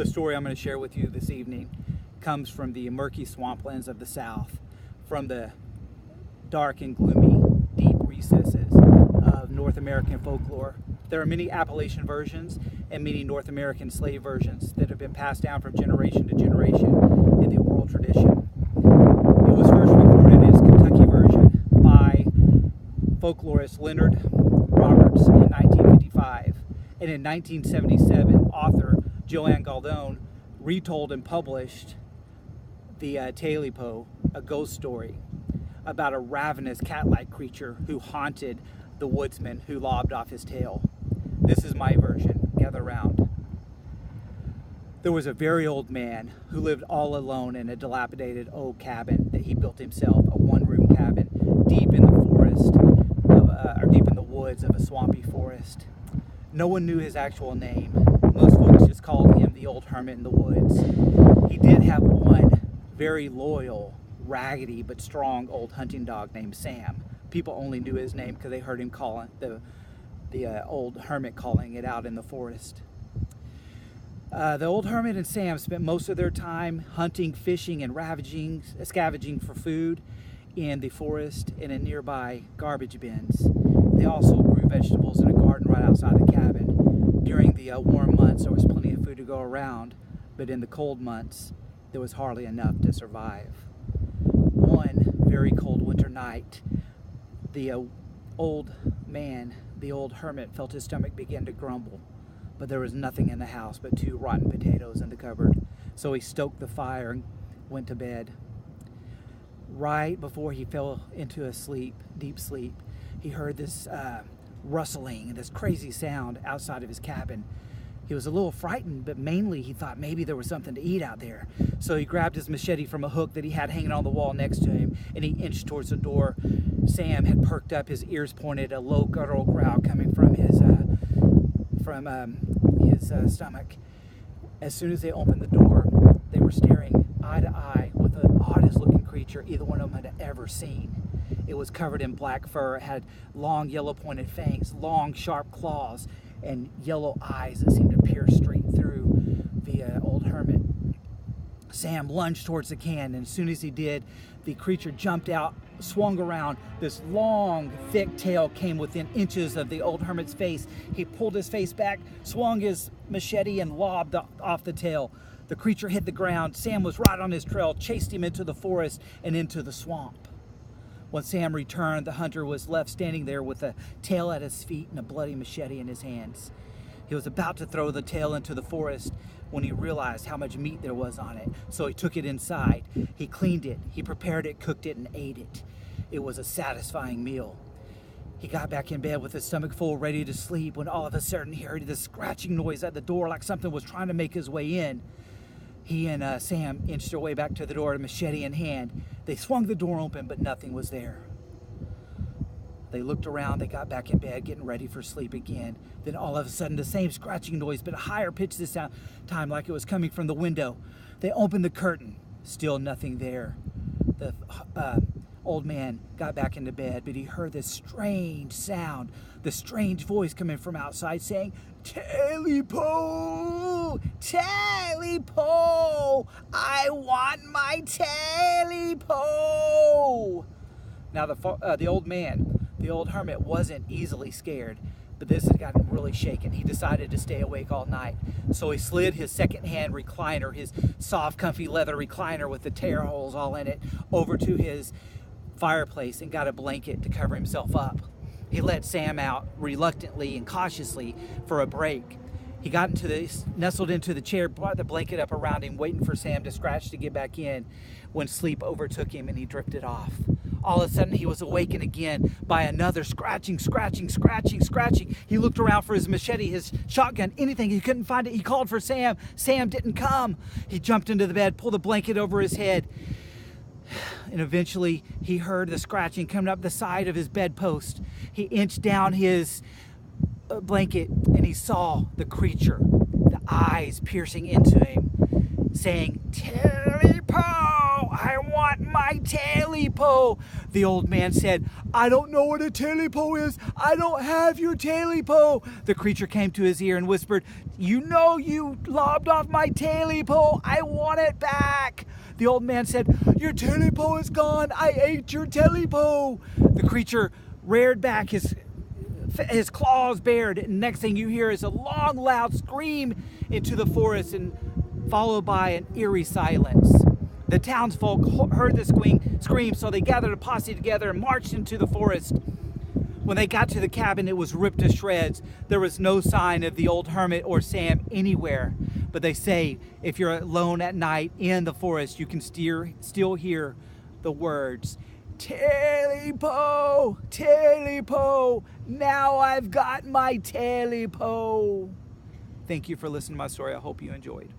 The story I'm going to share with you this evening comes from the murky swamplands of the South, from the dark and gloomy, deep recesses of North American folklore. There are many Appalachian versions and many North American slave versions that have been passed down from generation to generation in the oral tradition. It was first recorded as Kentucky version by folklorist Leonard Roberts in 1955, and in 1977, author Joanne Galdone retold and published the Tailypo, a ghost story about a ravenous cat-like creature who haunted the woodsman who lobbed off his tail. This is my version. Gather round. There was a very old man who lived all alone in a dilapidated old cabin that he built himself, a one-room cabin deep in the forest, or deep in the woods of a swampy forest. No one knew his actual name. Most folks just called him the old hermit in the woods. He did have one very loyal, raggedy but strong old hunting dog named Sam. People only knew his name because they heard him calling the old hermit calling it out in the forest. The old hermit and Sam spent most of their time hunting, fishing, and scavenging for food in the forest and in nearby garbage bins. They also grew vegetables in a garden right outside the cabin. During the warm months, there was plenty of food to go around, but in the cold months, there was hardly enough to survive. One very cold winter night, the old man, the old hermit, felt his stomach begin to grumble, but there was nothing in the house but 2 rotten potatoes in the cupboard. So he stoked the fire and went to bed. Right before he fell into a deep sleep, he heard this rustling and this crazy sound outside of his cabin. He was a little frightened, but mainly he thought maybe there was something to eat out there. So he grabbed his machete from a hook that he had hanging on the wall next to him, and he inched towards the door. Sam had perked up, his ears pointed, a low guttural growl coming from his stomach. As soon as they opened the door, they were staring eye to eye with the oddest looking creature either one of them had ever seen. It was covered in black fur, it had long yellow pointed fangs, long sharp claws, and yellow eyes that seemed to pierce straight through the old hermit. Sam lunged towards the can, and as soon as he did, the creature jumped out, swung around. This long, thick tail came within inches of the old hermit's face. He pulled his face back, swung his machete, and lobbed off the tail. The creature hit the ground. Sam was right on his trail, chased him into the forest and into the swamp. When Sam returned, the hunter was left standing there with a tail at his feet and a bloody machete in his hands. He was about to throw the tail into the forest when he realized how much meat there was on it. So he took it inside. He cleaned it, he prepared it, cooked it, and ate it. It was a satisfying meal. He got back in bed with his stomach full, ready to sleep, when all of a sudden he heard this scratching noise at the door like something was trying to make his way in. He and Sam inched their way back to the door, a machete in hand. They swung the door open, but nothing was there. They looked around, they got back in bed, getting ready for sleep again. Then all of a sudden, the same scratching noise, but a higher pitch this time, like it was coming from the window. They opened the curtain, still nothing there. The old man got back into bed, but he heard this strange sound, the strange voice coming from outside saying, "Tailypo! Tailypo! I want my Tailypo!" Now the old man, the old hermit, wasn't easily scared, but this had got him really shaken. He decided to stay awake all night. So he slid his second-hand recliner, his soft, comfy leather recliner with the tear holes all in it, over to his fireplace and got a blanket to cover himself up. He let Sam out reluctantly and cautiously for a break. He nestled into the chair, brought the blanket up around him, waiting for Sam to scratch to get back in, when sleep overtook him and he drifted off. All of a sudden he was awakened again by another scratching. He looked around for his machete, his shotgun, anything. He couldn't find it. He called for Sam. Sam didn't come. He jumped into the bed, pulled the blanket over his head, and eventually he heard the scratching coming up the side of his bedpost. He inched down his blanket and he saw the creature, the eyes piercing into him, saying, "Tailypo, I want my Tailypo. The old man said, I don't know what a Tailypo is. I don't have your Tailypo. The creature came to his ear and whispered, you know you lobbed off my Tailypo. I want it back. The old man said, your Tailypo is gone. I ate your Tailypo. The creature reared back, his claws bared, and next thing you hear is a long, loud scream into the forest, and followed by an eerie silence. The townsfolk heard the scream, so they gathered a posse together and marched into the forest. When they got to the cabin, it was ripped to shreds. There was no sign of the old hermit or Sam anywhere. But they say if you're alone at night in the forest, you can still hear the words, Tailypo, Tailypo, now I've got my Tailypo. Thank you for listening to my story. I hope you enjoyed.